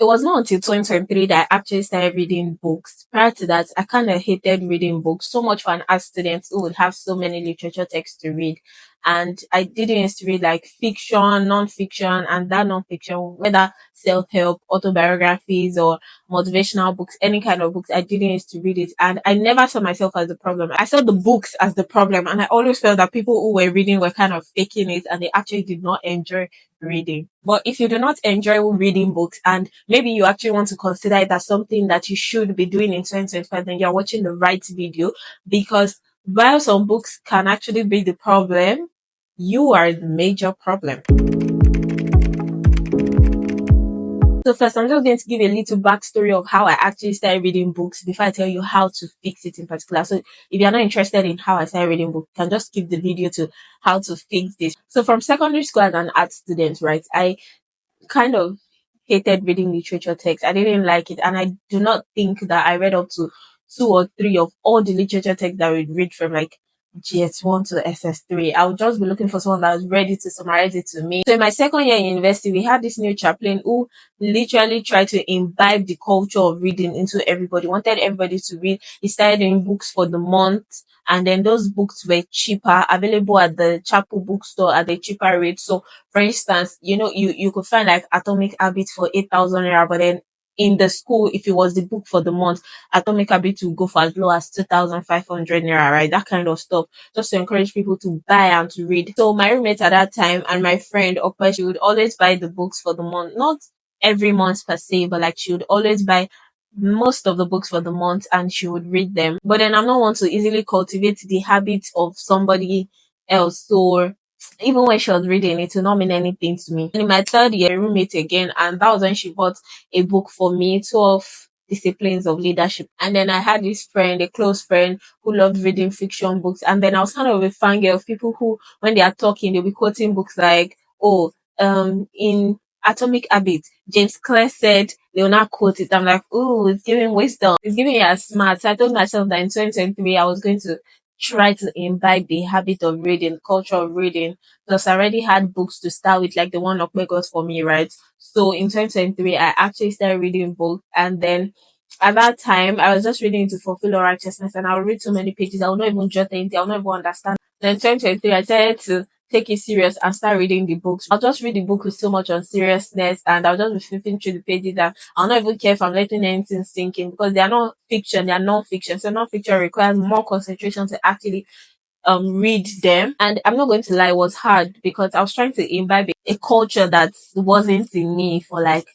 It was not until 2023 that I actually started reading books. Prior to that, I kind of hated reading books so much for an art student who would have so many literature texts to read. And I didn't used to read like fiction, non-fiction, and that non-fiction, whether self-help, autobiographies, or motivational books, any kind of books, I didn't used to read it. And I never saw myself as the problem. I saw the books as the problem. And I always felt that people who were reading were kind of faking it and they actually did not enjoy reading. But if you do not enjoy reading books and maybe you actually want to consider it as something that you should be doing in 2025, then you're watching the right video, because while some books can actually be the problem, you are the major problem. So first, I'm just going to give a little backstory of how I actually started reading books before I tell you how to fix it in particular. So if you're not interested in how I started reading books, you can just skip the video to how to fix this. So from secondary school as an art student, right, I kind of hated reading literature text. I didn't like it, and I do not think that I read up to 2 or 3 of all the literature text that we read from like GS1 to SS3. I would just be looking for someone that was ready to summarize it to me. So in my second year in university, we had this new chaplain who literally tried to imbibe the culture of reading into everybody, wanted everybody to read. He started doing books for the month, and then those books were cheaper, available at the chapel bookstore at a cheaper rate. So for instance, you could find like Atomic Habits for 8,000 naira, but then in the school, if it was the book for the month, Atomic Habits will go for as low as 2,500 naira, right? That kind of stuff, just to encourage people to buy and to read. So my roommate at that time and my friend, Opa, she would always buy the books for the month, not every month per se, but like she would always buy most of the books for the month and she would read them. But then I'm not one to easily cultivate the habit of somebody else. So even when she was reading, it will not mean anything to me. And in my third year, roommate again, and that was when she bought a book for me, 12 Disciplines of Leadership. And then I had this friend, a close friend, who loved reading fiction books. And then I was kind of a fangirl of people who, when they are talking, they'll be quoting books like, oh, in Atomic Habits, James Clear said, they will not quote it. I'm like, oh, it's giving wisdom. It's giving you a smart. So I told myself that in 2023, I was going to try to imbibe the habit of reading, culture of reading. Plus, I already had books to start with, like the one Okme got for me, right? So in 2023, I actually started reading books. And then at that time, I was just reading to fulfill all righteousness, and I would read so many pages. I would not even jot anything. I would not even understand. Then 2023, I started to take it serious and start reading the books. I'll just read the book with so much on seriousness, and I'll just be flipping through the pages, and I'll not even care if I'm letting anything sink in, because they are not fiction, they are non-fiction. So non-fiction requires more concentration to actually read them. And I'm not going to lie, it was hard because I was trying to imbibe a culture that wasn't in me for like,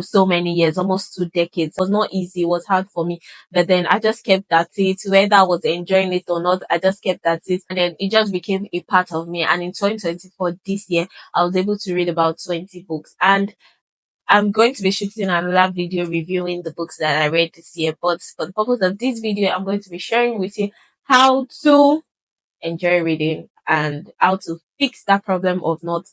so many years, almost 2 decades. It was not easy, it was hard for me. But then I just kept at it, whether I was enjoying it or not, I just kept at it. And then it just became a part of me. And in 2024, this year, I was able to read about 20 books. And I'm going to be shooting another video reviewing the books that I read this year. But for the purpose of this video, I'm going to be sharing with you how to enjoy reading and how to fix that problem of not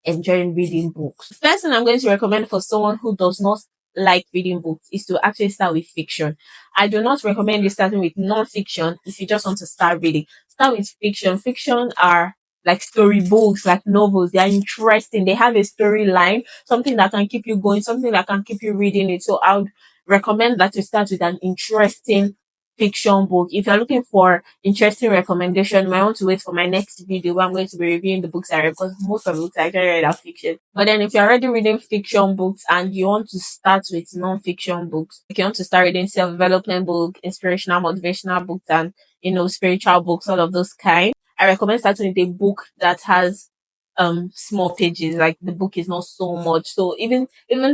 enjoying reading books. First thing I'm going to recommend for someone who does not like reading books is to actually start with fiction. I do not recommend you starting with non-fiction if you just want to start reading. Start with fiction. Fiction are like storybooks, like novels. They are interesting. They have a storyline, something that can keep you going, something that can keep you reading it. So I would recommend that you start with an interesting fiction book. If you're looking for interesting recommendation, you might want to wait for my next video where I'm going to be reviewing the books I read, because most of the books I actually read are fiction. But then if you're already reading fiction books and you want to start with non-fiction books, if you want to start reading self-development book, inspirational, motivational books, and spiritual books, all of those kind, I recommend starting with a book that has small pages, like the book is not so much. So even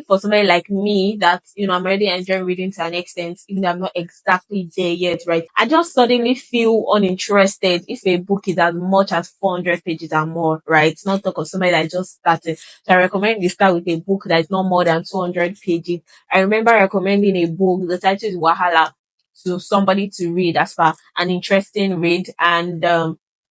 for somebody like me that I'm already enjoying reading to an extent, even though I'm not exactly there yet, right? I just suddenly feel uninterested if a book is as much as 400 pages and more, right? It's not talk of somebody that just started. So I recommend you start with a book that is not more than 200 pages. I remember recommending a book, the title is Wahala, to somebody to read as far an interesting read. And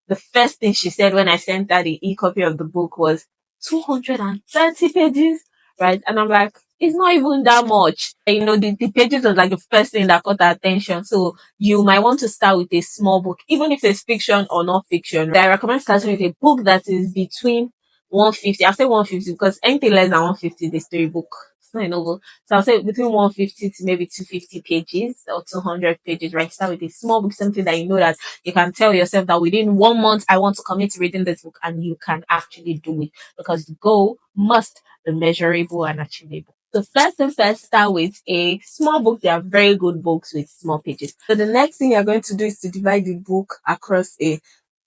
the first thing she said when I sent her the e-copy of the book was 230 pages, right? And I'm like, it's not even that much. And, the pages was like the first thing that caught her attention. So you might want to start with a small book, even if it's fiction or not fiction. I recommend starting with a book that is between 150. I'll say 150 because anything less than 150 is a storybook. It's not a novel. So I'll say between 150 to maybe 250 pages or 200 pages, right? Start with a small book, something that you know that you can tell yourself that within 1 month, I want to commit to reading this book, and you can actually do it because the goal must be measurable and achievable. So first and first, start with a small book. They are very good books with small pages. So the next thing you're going to do is to divide the book across a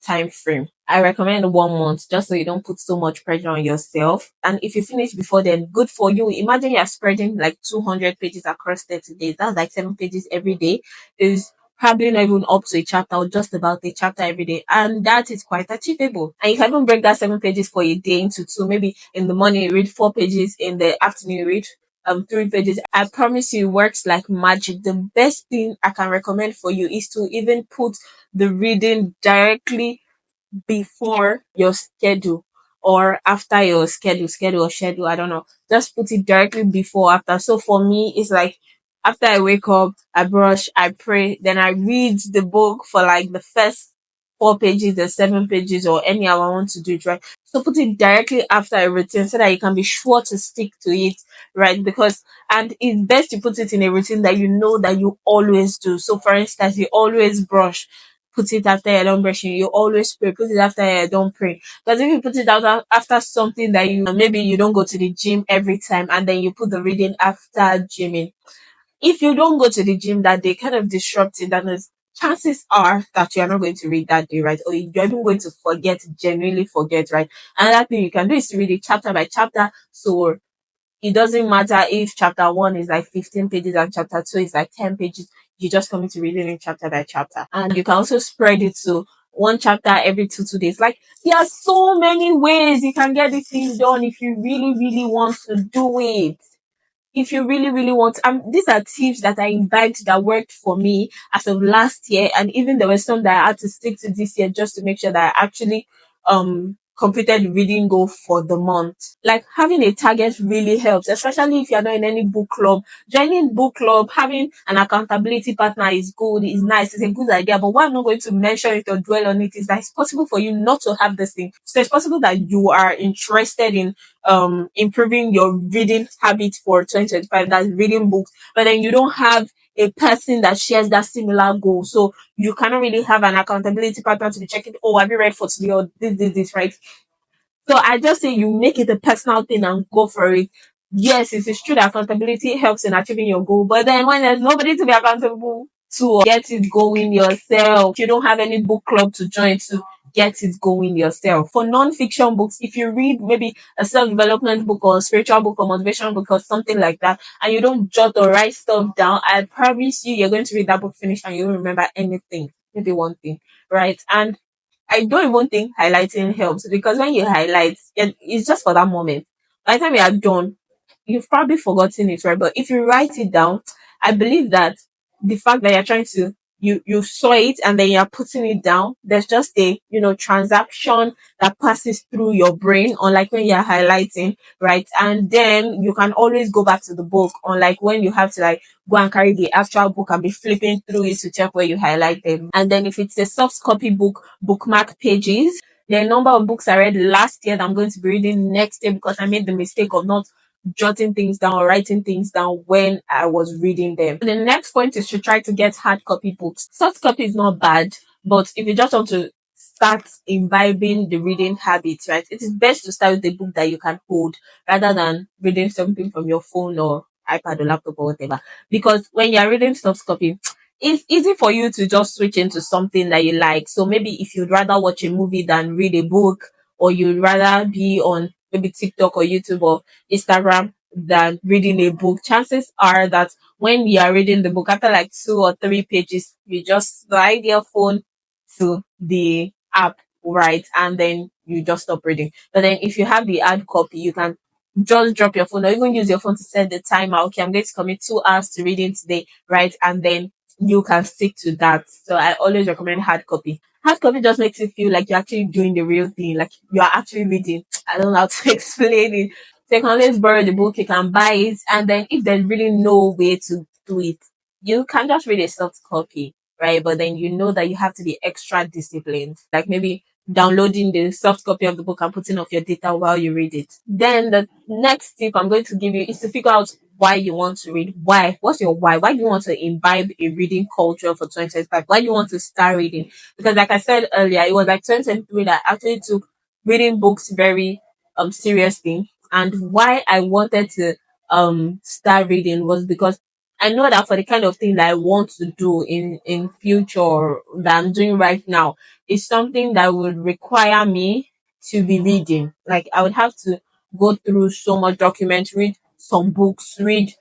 time frame. I recommend 1 month just so you don't put so much pressure on yourself. And if you finish before then, good for you. Imagine you're spreading like 200 pages across 30 days. That's like 7 pages every day. Is probably not even up to a chapter or just about a chapter every day. And that is quite achievable. And you can even break that 7 pages for a day into two. Maybe in the morning you read 4 pages, in the afternoon you read 3 pages. I promise you it works like magic. The best thing I can recommend for you is to even put the reading directly before your schedule or after your schedule, I don't know. Just put it directly before after. So for me, it's like after I wake up, I brush, I pray, then I read the book for like the first 4 pages, the 7 pages, or any hour I want to do it, right? So put it directly after a routine so that you can be sure to stick to it, right? Because and it's best to put it in a routine that you know that you always do. So for instance, you always brush, put it after you're done brushing. You always pray, put it after you're done praying. Because if you put it after something that you maybe you don't go to the gym every time and then you put the reading after gymming. If you don't go to the gym that day, kind of disrupt it, that is chances are that you are not going to read that day, right? Or you're even going to forget, genuinely forget, right? Another thing you can do is to read it chapter by chapter. So it doesn't matter if chapter one is like 15 pages and chapter two is like 10 pages. You just come to reading it chapter by chapter. And you can also spread it to one chapter every 2 days. Like there are so many ways you can get this thing done if you really, really want to do it. If you really, really want, these are tips that I imbibed that worked for me as of last year, and even there were some that I had to stick to this year just to make sure that I actually completed the reading goal for the month. Like having a target really helps, especially if you're not in any book club. Joining book club, having an accountability partner is good, is nice, it's a good idea. But why I'm not going to mention it or dwell on it is that it's possible for you not to have this thing. So it's possible that you are interested in improving your reading habit for 2025, that's reading books, but then you don't have a person that shares that similar goal. So you cannot really have an accountability partner to be checking, oh, have you read for today or this, right? So I just say you make it a personal thing and go for it. Yes, it is true that accountability helps in achieving your goal, but then when there's nobody to be accountable to or get it going yourself, you don't have any book club to join to get it going yourself. For non-fiction books, if you read maybe a self-development book or a spiritual book or motivational book or something like that, and you don't jot or write stuff down, I promise you, you're going to read that book finish and you won't remember anything, maybe one thing, right? And I don't even think highlighting helps because when you highlight, it's just for that moment. By the time you are done, you've probably forgotten it, right? But if you write it down, I believe that the fact that you're trying to you saw it and then you're putting it down, there's just a transaction that passes through your brain, unlike when you're highlighting, right? And then you can always go back to the book, unlike when you have to like go and carry the actual book and be flipping through it to check where you highlighted. And then if it's a soft copy book, bookmark pages. The number of books I read last year that I'm going to be reading next year because I made the mistake of not jotting things down or writing things down when I was reading them. The next point is to try to get hard copy books. Soft copy is not bad, but if you just want to start imbibing the reading habits, right, it is best to start with a book that you can hold rather than reading something from your phone or iPad or laptop or whatever. Because when you're reading soft copy, it's easy for you to just switch into something that you like. So maybe if you'd rather watch a movie than read a book, or you'd rather be on maybe TikTok or YouTube or Instagram than reading a book, chances are that when you are reading the book, after like 2 or 3 pages, you just slide your phone to the app, right? And then you just stop reading. But then if you have the hard copy, you can just drop your phone or even use your phone to set the timer. Okay, I'm going to commit 2 hours to reading today, right? And then you can stick to that. So I always recommend hard copy. Hard copy just makes you feel like you're actually doing the real thing, like you are actually reading. I don't know how to explain it. So you can always borrow the book, you can buy it, and then if there's really no way to do it, you can just read a soft copy, right? But then you know that you have to be extra disciplined. Like maybe downloading the soft copy of the book and putting off your data while you read it. Then the next tip I'm going to give you is to figure out why you want to read. Why? What's your why? Why do you want to imbibe a reading culture for 2025? Why do you want to start reading? Because like I said earlier, it was like 2023 that I actually took reading books very seriously. And why I wanted to start reading was because I know that for the kind of thing that I want to do in future that I'm doing right now, is something that would require me to be reading. Like I would have to go through so much documents, read some books, read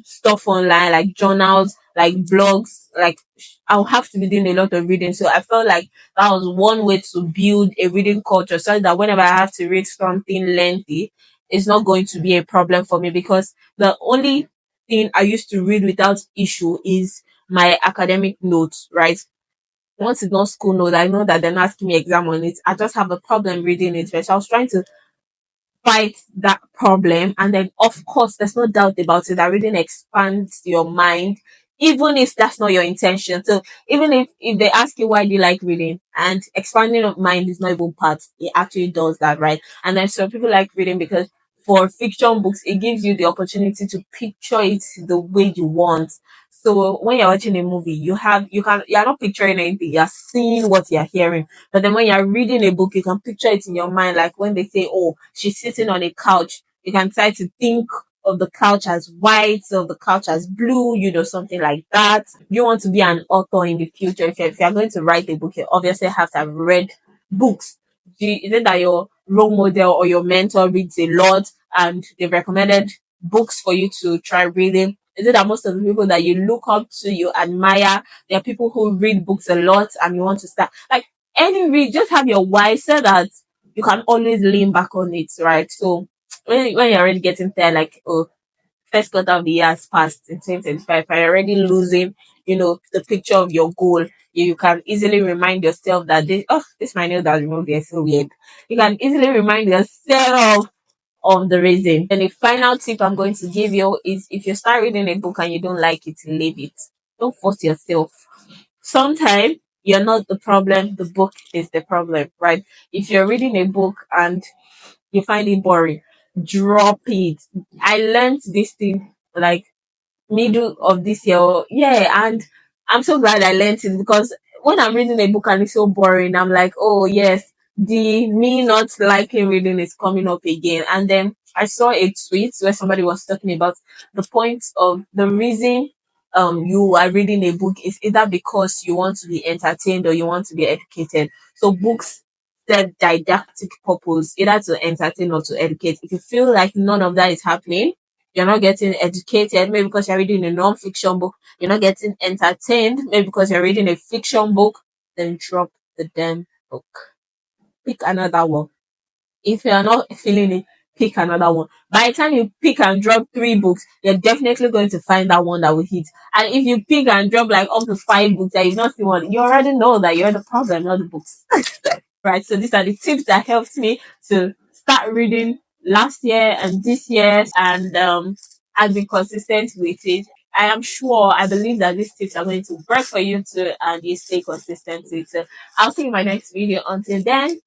stuff online like journals, like blogs, like I'll have to be doing a lot of reading. So I felt like that was one way to build a reading culture so that whenever I have to read something lengthy, it's not going to be a problem for me because the only thing I used to read without issue is my academic notes, right? Once it's not school notes, I know that they're not asking me exam on it. I just have a problem reading it. So I was trying to fight that problem. And then, of course, there's no doubt about it that reading expands your mind, even if that's not your intention. So even if they ask you why do you like reading, and expanding of mind is not even part, it actually does that, right? And then so people like reading because for fiction books, it gives you the opportunity to picture it the way you want. So when you're watching a movie, you're not picturing anything, you're seeing what you're hearing. But then when you're reading a book, you can picture it in your mind. Like when they say, oh, she's sitting on a couch, you can try to think of the couch as white, of the couch as blue, something like that. You want to be an author in the future. If you're going to write a book, you obviously have to have read books. Is it that your role model or your mentor reads a lot and they've recommended books for you to try reading? Is it that most of the people that you look up to, you admire, there are people who read books a lot and you want to start? Like any read, just have your why so that you can always lean back on it, right? So when you're already getting there, like, oh, first quarter of the year has passed in 2025, and you're already losing, the picture of your goal. You can easily remind yourself that this my nail that removed is so weird. You can easily remind yourself of the reason. And the final tip I'm going to give you is if you start reading a book and you don't like it, leave it. Don't force yourself. Sometimes you're not the problem, the book is the problem, right? If you're reading a book and you find it boring, drop it. I learned this thing like middle of this year. Yeah, and I'm so glad I learned it because when I'm reading a book and it's so boring, I'm like, oh yes, the me not liking reading is coming up again. And then I saw a tweet where somebody was talking about the point of the reason you are reading a book is either because you want to be entertained or you want to be educated. So books serve didactic purpose, either to entertain or to educate. If you feel like none of that is happening, you're not getting educated, maybe because you're reading a non-fiction book, you're not getting entertained, maybe because you're reading a fiction book, then drop the damn book. Pick another one. If you're not feeling it, pick another one. By the time you pick and drop three books, you're definitely going to find that one that will hit. And if you pick and drop like up to five books that you've not seen one, you already know that you're the problem, not the books. Right. So these are the tips that helped me to start reading last year and this year, and I've been consistent with it. I am sure, I believe that these tips are going to work for you too, and you stay consistent with it. So I'll see you in my next video. Until then,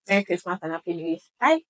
Merry Christmas and Happy New Year. Bye.